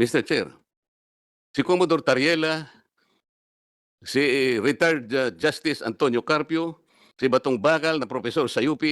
Mr. Chair, si Commodore Tariela, si retired Justice Antonio Carpio, si Batong Bakal na profesor sa UP,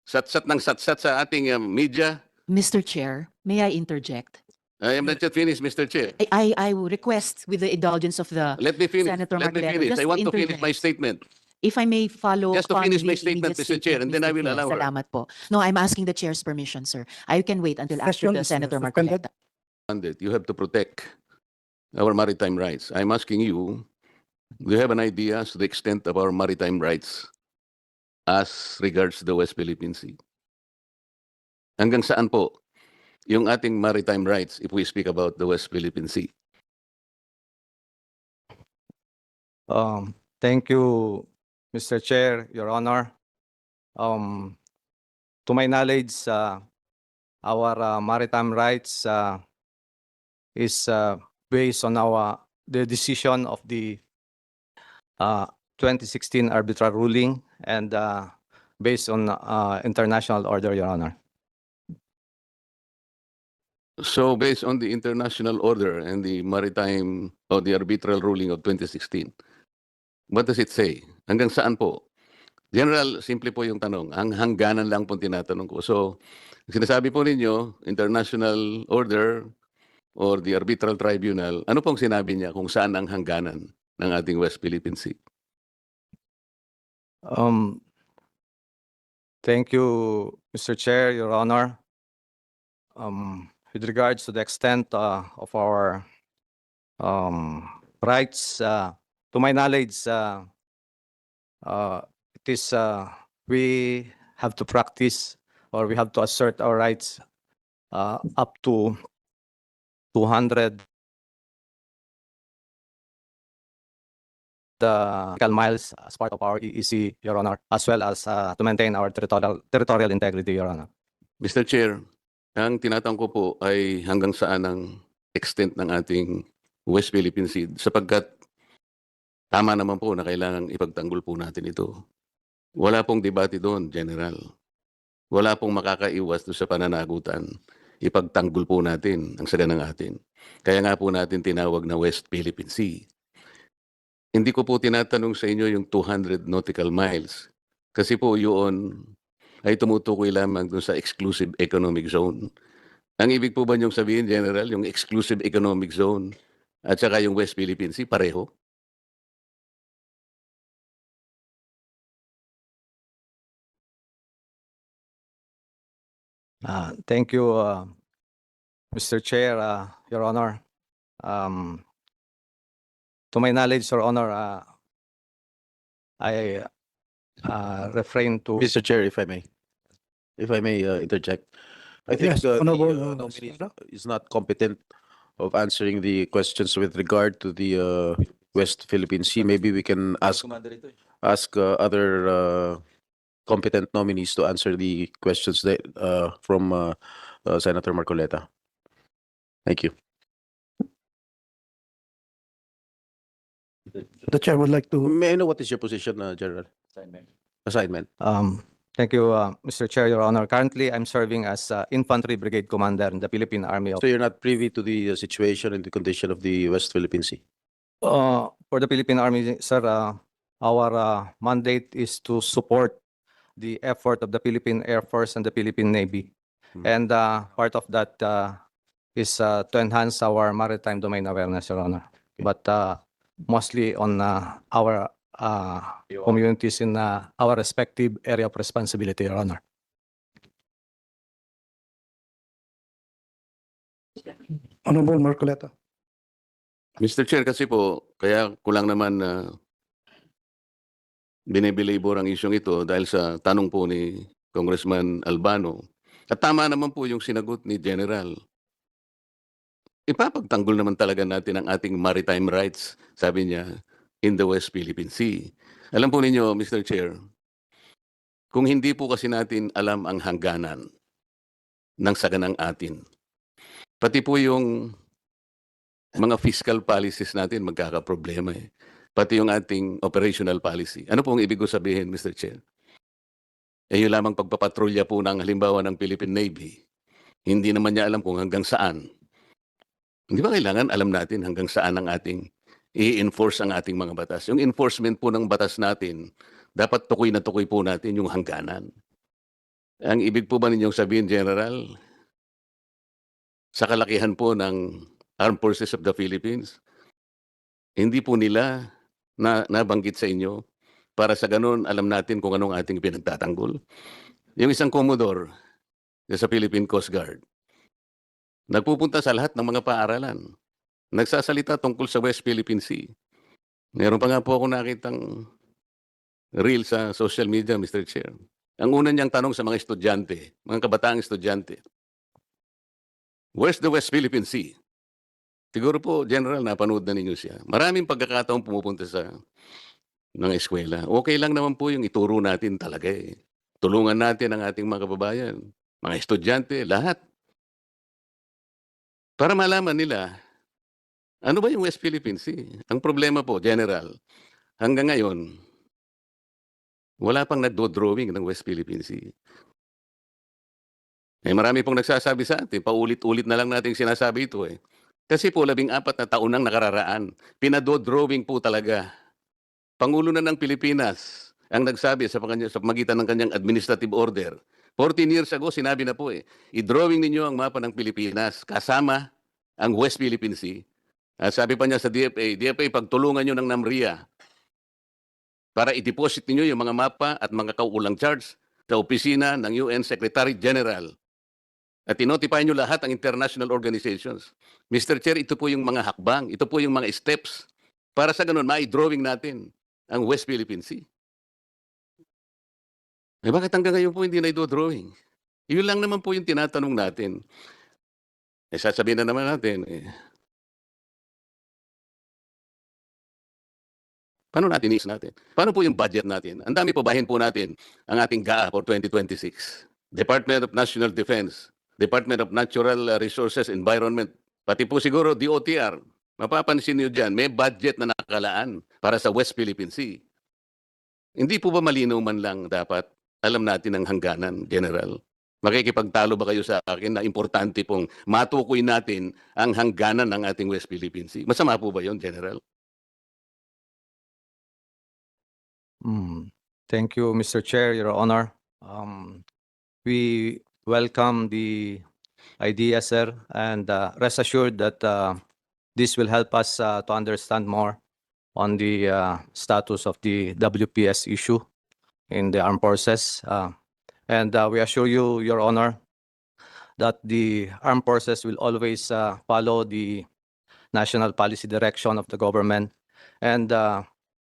satsat ng satsat sa ating media. Mr. Chair, may I interject? I am not yet finished, Mr. Chair. I will request with the indulgence of the Let me finish. Senator Let me Marcoleta, finish. just I to want to finish my interject. statement. If I may follow Just to upon finish my the statement, immediate Mr. Chair, and then I will Mr. Chair. allow her. Salamat po. No, I'm asking the chair's permission, sir. I can wait until after Session the is Senator suspended. Marcoleta. You have to protect our maritime rights. I'm asking you, do you have an idea as to the extent of our maritime rights as regards the West Philippine Sea? Hanggang saan po yung ating maritime rights if we speak about the West Philippine Sea? Thank you, Mr. Chair, Your Honor. To my knowledge, our maritime rights is based on the decision of the 2016 arbitral ruling and based on international order, Your Honor. So based on the international order and the maritime or the arbitral ruling of 2016, what does it say? Hanggang saan po? General, simple po yung tanong. Ang hangganan lang po tinatanong ko. So, sinasabi po ninyo, international order or the arbitral tribunal, ano pong sinabi niya kung saan ang hangganan ng ating West Philippine Sea? Thank you, Mr. Chair, Your Honor. With regards to the extent of our rights, to my knowledge, it is we have to practice or we have to assert our rights up to 200 miles as part of our EEC, Your Honor, as well as to maintain our territorial integrity, Your Honor. Mr. Chair, ang tinatanong ko po ay hanggang saan ang extent ng ating West Philippine Sea sapagkat tama naman po na kailangan ipagtanggol po natin ito. Wala pong debate doon, General. Wala pong makakaiwas doon sa pananagutan. Ipagtanggol po natin ang saganang atin. Kaya nga po natin tinawag na West Philippine Sea. Hindi ko po tinatanong sa inyo yung 200 nautical miles. Kasi po yun ay tumutukoy lamang doon sa exclusive economic zone. Ang ibig po ba niyong sabihin, General, yung exclusive economic zone at saka yung West Philippine Sea, pareho? Thank you, Mr. Chair, Your Honor. To my knowledge, Your Honor, I refrain to. Mr. Chair, if I may interject. I think Yes, the Honorable, nominee Sara. is not competent of answering the questions with regard to the West Philippine Sea. Maybe we can ask other competent nominees to answer the questions that, from Senator Marcoleta. Thank you. The Chair would like to. May I know what is your position, General? Assignment. Thank you, Mr. Chair, Your Honor. Currently, I'm serving as Infantry Brigade Commander in the Philippine Army. So you're not privy to the situation and the condition of the West Philippine Sea? For the Philippine Army, sir, our mandate is to support the effort of the Philippine Air Force and the Philippine Navy. And part of that is to enhance our maritime domain awareness, Your Honor. But mostly on our communities in our respective area of responsibility, Your Honor. Honorable Marcoleta. Mr. Chair, kasi po, kaya ko lang naman binibilibor ang isyong ito dahil sa tanong po ni Congressman Albano. At tama naman po yung sinagot ni General. Ipapagtanggol naman talaga natin ang ating maritime rights, sabi niya, in the West Philippine Sea. Alam po ninyo, Mr. Chair, kung hindi po kasi natin alam ang hangganan ng saganang atin, pati po yung mga fiscal policies natin magkakaproblema eh. Pati yung ating operational policy. Ano pong ibig ko sabihin, Mr. Chair? Eh yung lamang pagpapatrolya po ng halimbawa ng Philippine Navy, hindi naman niya alam kung hanggang saan Hindi ba kailangan alam natin hanggang saan ang ating i-enforce ang ating mga batas? Yung enforcement po ng batas natin, dapat tukoy na tukoy po natin yung hangganan. Ang ibig po ba ninyong sabihin, General, sa kalakihan po ng Armed Forces of the Philippines, hindi po nila nabanggit sa inyo para sa ganun alam natin kung anong ating pinagtatanggol? Yung isang Commodore sa Philippine Coast Guard, nagpupunta sa lahat ng mga paaralan. Nagsasalita tungkol sa West Philippine Sea. Meron pa nga po ako nakitang reel sa social media, Mr. Chair. Ang una niyang tanong sa mga estudyante, mga kabataang estudyante, where's the West Philippine Sea? Siguro po, General, napanood na ninyo siya. Maraming pagkakataon pumupunta sa ng eskwela. Okay lang naman po yung ituro natin talaga eh. Tulungan natin ang ating mga kababayan, mga estudyante, lahat. Para malaman nila, ano ba yung West Philippine Sea? Ang problema po, General, hanggang ngayon, wala pang nagdo-drawing ng West Philippine Sea. Eh, marami pong nagsasabi sa atin, paulit-ulit na lang natin sinasabi ito eh. Kasi po, 14 na taon nang nakararaan, pinado-drawing po talaga. Pangulo na ng Pilipinas ang nagsabi sa magitan ng kanyang administrative order. 14 years ago, sinabi na po eh, i-drawing ninyo ang mapa ng Pilipinas kasama ang West Philippine Sea. Sabi pa niya sa DFA, pagtulungan nyo ng NAMRIA para i-deposit niyo yung mga mapa at mga kaukulang charge sa opisina ng UN Secretary General. At i-notify nyo lahat ang international organizations. Mr. Chair, ito po yung mga hakbang, ito po yung mga steps para sa ganun, ma-drawing natin ang West Philippine Sea. Eh bakit hanggang ngayon po hindi na i-drawing? Yun lang naman po yung tinatanong natin. Eh sasabihin na naman natin, paano natin iis natin? Paano po yung budget natin? Ang dami po bahin po natin ang ating GAA for 2026. Department of National Defense, Department of Natural Resources Environment, pati po siguro DOTR. Mapapansin niyo dyan, may budget na nakalaan para sa West Philippine Sea. Hindi po ba malinaw man lang dapat alam natin ang hangganan, General? Makikipagtalo ba kayo sa akin na importante pong matukoy natin ang hangganan ng ating West Philippine Sea? Masama po ba yun, General? Thank you, Mr. Chair, Your Honor. We welcome the idea, sir, and rest assured that this will help us to understand more on the status of the WPS issue in the armed forces. And we assure you, Your Honor, that the armed forces will always follow the national policy direction of the government. And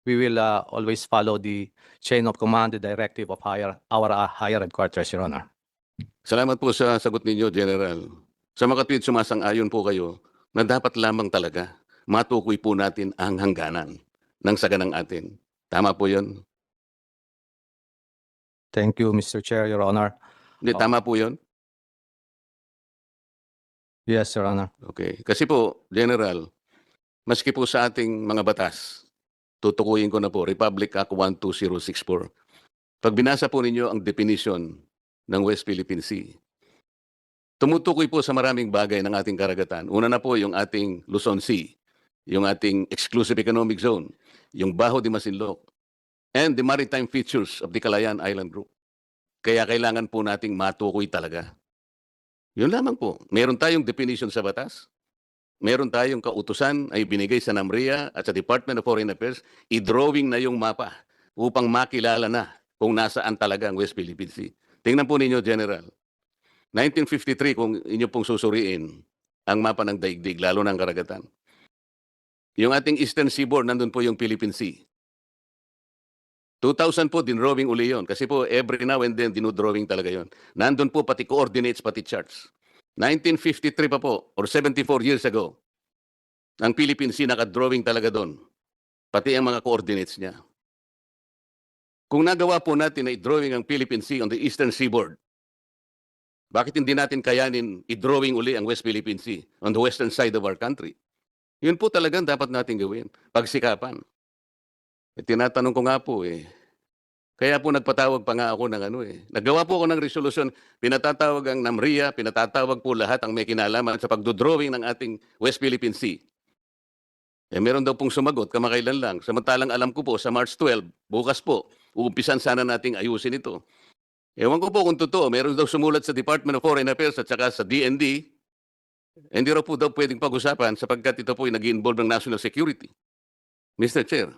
we will always follow the chain of command, the directive of our higher headquarters, Your Honor. Salamat po sa sagot ninyo, General. Sa makatwid, sumasang-ayon po kayo na dapat lamang talaga matukoy po natin ang hangganan ng saganang atin. Tama po yun? Thank you, Mr. Chair, Your Honor. Hindi, tama po yun? Yes, Your Honor. Okay. Kasi po, General, maski po sa ating mga batas, tutukuyin ko na po, Republic Act 12064. Pag binasa po ninyo ang definition ng West Philippine Sea, tumutukoy po sa maraming bagay ng ating karagatan. Una na po yung ating Luzon Sea, yung ating exclusive economic zone, yung Bajo de Masinloc, and the maritime features of the Calayan Island Group. Kaya kailangan po nating matukoy talaga. Yun lamang po. Meron tayong definition sa batas. Meron tayong kautusan ay binigay sa NAMRIA at sa Department of Foreign Affairs, i-drawing na yung mapa upang makilala na kung nasaan talaga ang West Philippine Sea. Tingnan po ninyo, General. 1953, kung inyo pong susuriin ang mapa ng daigdig, lalo ng karagatan. Yung ating Eastern Seaboard, nandun po yung Philippine Sea. 2000 po, dinrawing uli yun. Kasi po, every now and then, dinudrawing talaga yun. Nandun po pati coordinates, pati charts. 1953 pa po, or 74 years ago, ang Philippine Sea nakadrawing talaga doon. Pati ang mga coordinates niya. Kung nagawa po natin na i-drawing ang Philippine Sea on the Eastern Seaboard, bakit hindi natin kayanin i-drawing uli ang West Philippine Sea on the western side of our country? Yun po talagang dapat natin gawin. Pagsikapan. Tinatanong ko nga po Kaya po nagpatawag pa nga ako ng ano eh. Naggawa po ako ng resolution, pinatatawag ang NAMRIA, pinatatawag po lahat ang may kinalaman sa pagdodrawing ng ating West Philippine Sea. Eh meron daw pong sumagot, kamakailan lang. Samantalang alam ko po, sa March 12, bukas po, uumpisan sana nating ayusin ito. Ewan ko po kung totoo, meron daw sumulat sa Department of Foreign Affairs at saka sa DND, hindi raw po daw pwedeng pag-usapan sapagkat ito po ay nag-involve ng national security. Mr. Chair,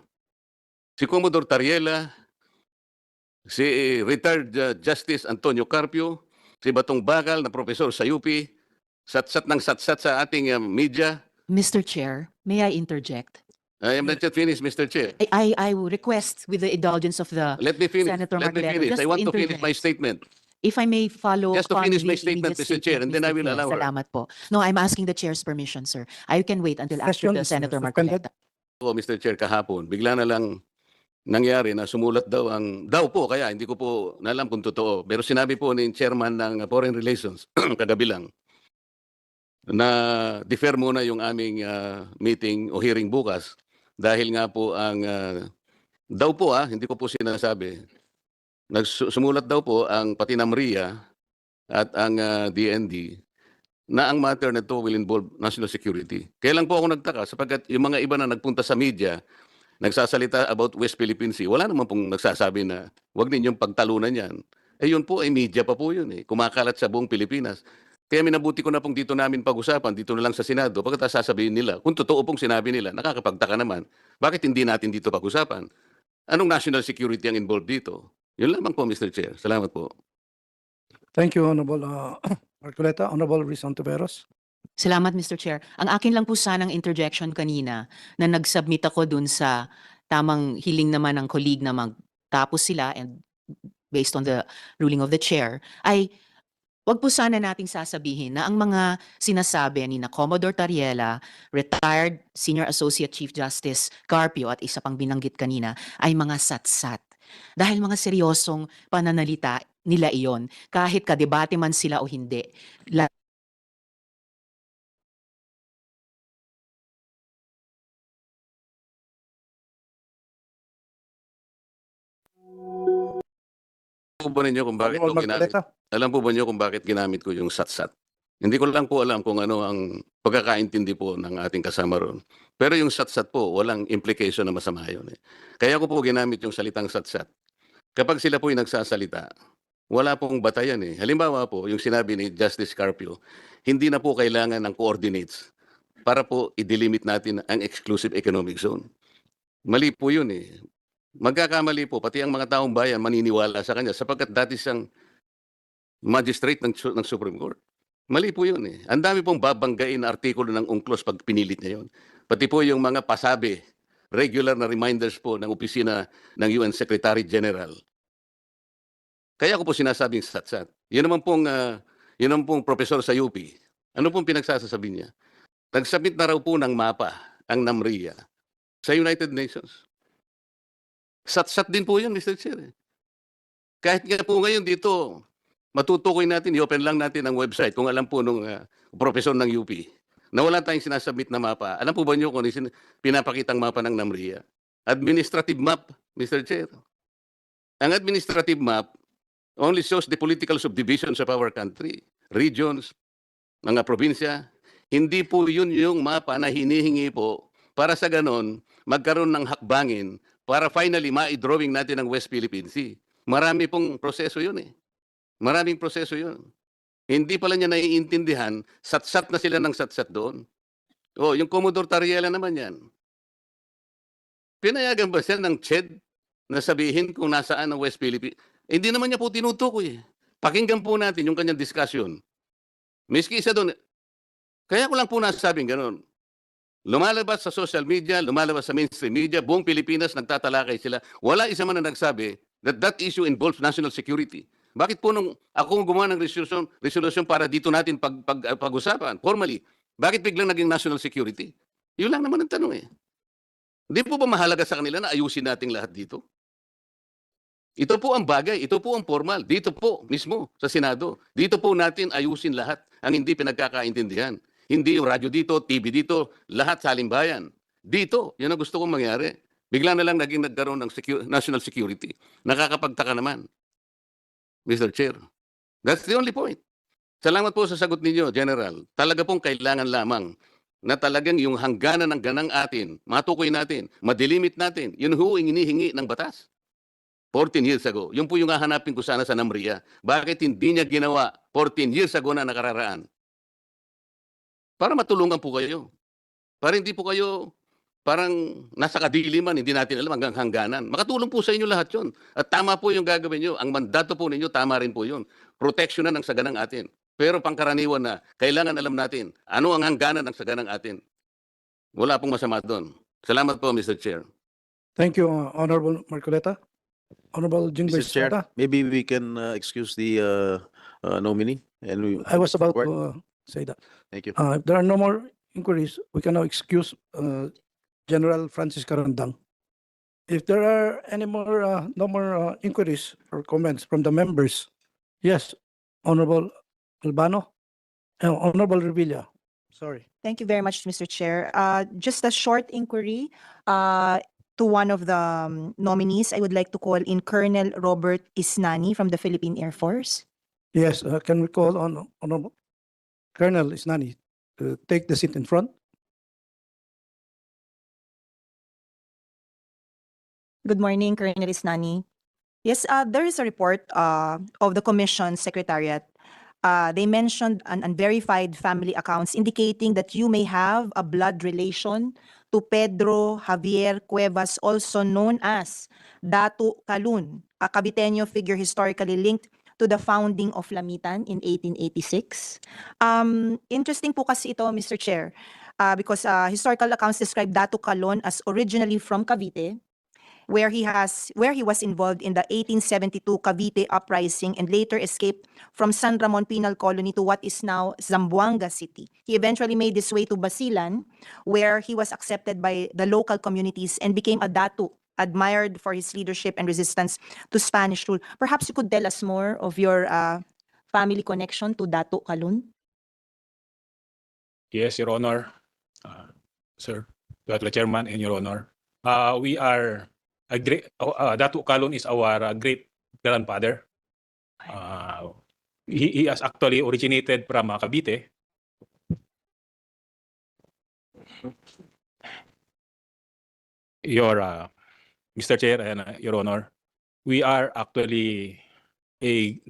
si Commodore Tariela, si retired Justice Antonio Carpio, si Batong Bakal na profesor sa UP, satsat ng satsat sa ating media. Mr. Chair, may I interject? I am not yet finished, Mr. Chair. I will request with the indulgence of the Let me finish. Senator Let me Marcoleta, finish. just I to want to finish my interject. statement. If I may follow Just to upon finish my the statement, immediate Mr. Chair, and then I will Mr. allow her. Salamat po. No, I'm asking the chair's permission, sir. I can wait until after Session the is Senator suspended. Marcoleta. Po, Mr. Chair, kahapon, bigla na lang nangyari na sumulat daw daw po, kaya hindi ko po nalam kung totoo. Pero sinabi po ni chairman ng Foreign Relations, kagabi lang, na defer muna yung aming meeting o hearing bukas dahil nga po ang daw po hindi ko po sinasabi. Sumulat daw po ang pati NAMRIA at ang DND na ang matter na to will involve national security. Kaya lang po ako nagtaka sapagkat yung mga iba na nagpunta sa media, nagsasalita about West Philippine Sea, wala naman pong nagsasabi na huwag ninyong pagtalunan yan. Eh yun po ay media pa po yun eh. Kumakalat sa buong Pilipinas. Kaya minabuti ko na pong dito namin pag-usapan, dito na lang sa Senado, pagkatapos sasabihin nila, kung totoo pong sinabi nila, nakakapagtaka naman, bakit hindi natin dito pag-usapan? Anong national security ang involved dito? Yun lamang po, Mr. Chair. Salamat po. Thank you, Honorable Marcoleta. Honorable Rizon Tiveros. Salamat, Mr. Chair. Ang akin lang po sanang interjection kanina na nag-submit ako dun sa tamang hiling naman ng colleague na magtapos sila and based on the ruling of the chair, ay wag po sana nating sasabihin na ang mga sinasabi ni na Commodore Tariela, retired Senior Associate Chief Justice Carpio at isa pang binanggit kanina ay mga satsat. Dahil mga seryosong pananalita nila iyon, kahit kadebate man sila o hindi. Alam po ba ninyo kung bakit ko Honorable ginamit? Marcoleta. Alam po ba niyo kung bakit ginamit ko yung satsat? Hindi ko lang po alam kung ano ang pagkakaintindi po ng ating kasama ron. Pero yung satsat po, walang implication na masama yun eh. Kaya ko po ginamit yung salitang satsat. Kapag sila po yung nagsasalita, wala pong batayan eh. Halimbawa po, yung sinabi ni Justice Carpio, hindi na po kailangan ng coordinates para po i-delimit natin ang exclusive economic zone. Mali po yun eh. Magkakamali po, pati ang mga taong bayan maniniwala sa kanya sapagkat dati siyang magistrate ng Supreme Court. Mali po yun eh. Ang dami pong babanggain na artikulo ng UNCLOS pag pinilit niya yun. Pati po yung mga pasabi, regular na reminders po ng opisina ng UN Secretary General. Kaya ko po sinasabing satsat. Yun naman pong professor sa UP. Ano pong pinagsasasabi niya? Nagsubmit na raw po ng mapa ang NAMRIA sa United Nations. Satsat din po yun, Mr. Chair. Kahit nga po ngayon dito, matutukoy natin, i-open lang natin ang website kung alam po nung professor ng UP na wala tayong sinasubmit na mapa. Alam po ba niyo kung pinapakitang mapa ng NAMRIA? Administrative map, Mr. Chair. Ang administrative map only shows the political subdivisions of our country, regions, mga probinsya. Hindi po yun yung mapa na hinihingi po para sa ganon magkaroon ng hakbangin para finally ma-drawing natin ang West Philippine Sea. Marami pong proseso yun eh. Maraming proseso yun. Hindi pala niya naiintindihan, satsat na sila ng satsat doon. Oh, yung Commodore Tariela naman yan. Pinayagan ba siya ng CHED na sabihin kung nasaan ang West Philippines? Hindi naman niya po tinutukoy eh. Pakinggan po natin yung kanyang discussion. Miski isa doon, kaya ko lang po nasasabing gano'n. Lumalabas sa social media, lumalabas sa mainstream media, buong Pilipinas nagtatalakay sila. Wala isa man na nagsabi that that issue involves national security. Bakit po nung ako gumawa ng resolution para dito natin pag-usapan, formally, bakit biglang naging national security? Yun lang naman ang tanong eh. Hindi po ba mahalaga sa kanila na ayusin natin lahat dito? Ito po ang bagay, ito po ang formal. Dito po mismo sa Senado. Dito po natin ayusin lahat ang hindi pinagkakaintindihan. Hindi yung radyo dito, TV dito, lahat sa halimbayan. Dito, yun ang gusto kong mangyari. Bigla na lang nagkaroon ng national security. Nakakapagtaka naman, Mr. Chair. That's the only point. Salamat po sa sagot ninyo, General. Talaga pong kailangan lamang na talagang yung hangganan ng ganang atin, matukoy natin, madilimit natin, yun ho ang inihingi ng batas. 14 years ago. Yun po yung hahanapin ko sana sa NAMRIA. Bakit hindi niya ginawa 14 years ago na nakararaan? Para matulungan po kayo. Para hindi po kayo parang nasa kadiliman, hindi natin alam hanggang hangganan. Makatulong po sa inyo lahat yun. At tama po yung gagawin nyo. Ang mandato po ninyo, tama rin po yun. Proteksyonan ang saganang atin. Pero pangkaraniwan na, kailangan alam natin ano ang hangganan ng saganang atin. Wala pong masama doon. Salamat po, Mr. Chair. Thank you, Honorable Marcoleta. Honorable Jinggoy Mr. Chair, Estrada. maybe we can excuse the nominee. And we, I was about Court. to say that. Thank you. If there are no more inquiries, we can now excuse General Francis Carandang. If there are any more, no more inquiries or comments from the members, yes, Honorable Albano, Honorable Revilla. Sorry. Thank you very much, Mr. Chair. Just a short inquiry to one of the nominees. I would like to call in Colonel Robert Isnani from the Philippine Air Force. Yes, can we call on Honorable Colonel Isnani to take the seat in front? Good morning, Colonel Isnani. Yes, there is a report of the Commission Secretariat. They mentioned unverified family accounts indicating that you may have a blood relation to Pedro Javier Cuevas, also known as Datu Calun, a Caviteño figure historically linked to the founding of Lamitan in 1886. Interesting po kasi ito, Mr. Chair, because historical accounts describe Datu Calun as originally from Cavite, where he was involved in the 1872 Cavite uprising and later escaped from San Ramon Penal Colony to what is now Zamboanga City. He eventually made his way to Basilan, where he was accepted by the local communities and became a datu, admired for his leadership and resistance to Spanish rule. Perhaps you could tell us more of your family connection to Datu Calun? Yes, Your Honor, Sir, the Chairman, and Your Honor. We are a great. Datu Calun is our great grandfather. He has actually originated from Cavite. Your Mr. Chair and Your Honor, we are actually a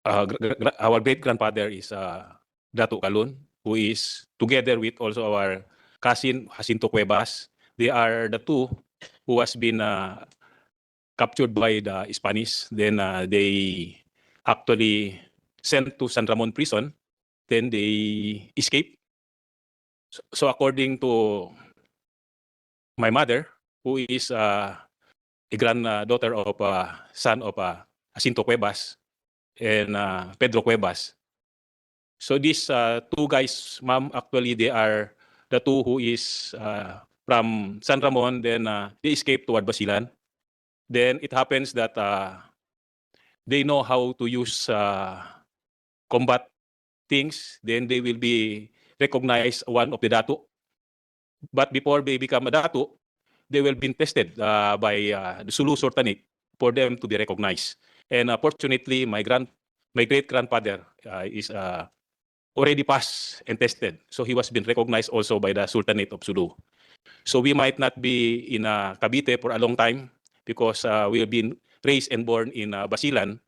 our great grandfather is Datu Calun, who is together with also our cousin Jacinto Cuevas. They are the two who has been captured by the Spanish. Then they actually sent to San Ramon prison. Then they escaped. So according to my mother, who is a granddaughter of son of Jacinto Cuevas and Pedro Cuevas. So these two guys, ma'am, actually they are the two who is from San Ramon, then they escaped toward Basilan. Then it happens that they know how to use combat things. Then they will be recognized one of the datu. But before they become a datu, they will be tested by the Sulu Sultanate for them to be recognized. And fortunately, my great grandfather is already passed and tested. So he was been recognized also by the Sultanate of Sulu. So we might not be in Cavite for a long time because we have been raised and born in Basilan.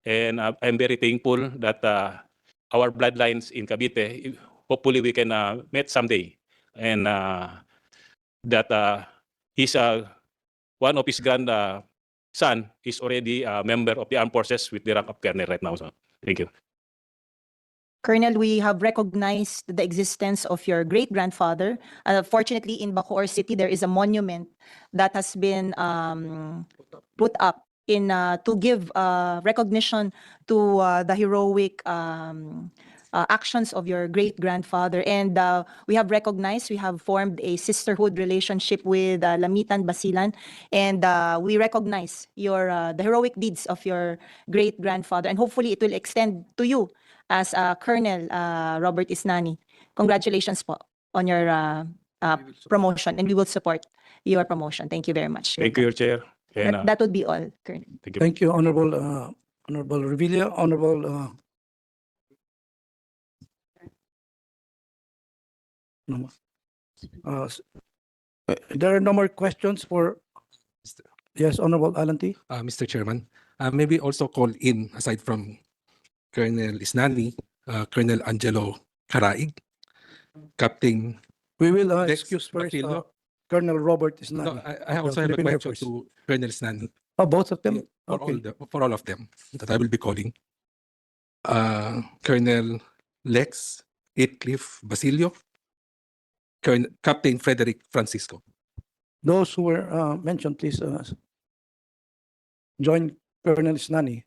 And I'm very thankful that our bloodlines in Cavite, hopefully we can meet someday. And that he's one of his son is already a member of the armed forces with the rank of colonel right now. So thank you. Colonel, we have recognized the existence of your great-grandfather. Fortunately, in Bacoor City, there is a monument that has been put up to give recognition to the heroic actions of your great-grandfather. And we have formed a sisterhood relationship with Lamitan Basilan, and we recognize the heroic deeds of your great-grandfather, and hopefully it will extend to you as Colonel Robert Isnani. Congratulations po on your promotion, and we will support your promotion. Thank you very much. Thank you, Your Chair. And That would be all, Colonel. thank you. Thank you, Honorable Revilla, no more. There are no more questions for, yes, Honorable Alan T. Mr. Chairman, maybe also call in, aside from Colonel Isnani, Colonel Angelo Caraig, Captain. We will Lex excuse first Basilio. Colonel Robert is No, not. I also have a Philippine Air question Force. to Colonel Isnani, Oh, both of them? for for all of them that I will be calling. Colonel Lex Heathcliff Basilio, Captain Frederick Francisco. Those who were mentioned, please join Colonel Snani.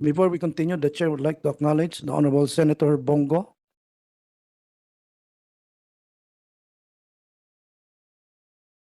Before we continue, the chair would like to acknowledge the Honorable Senator Bongo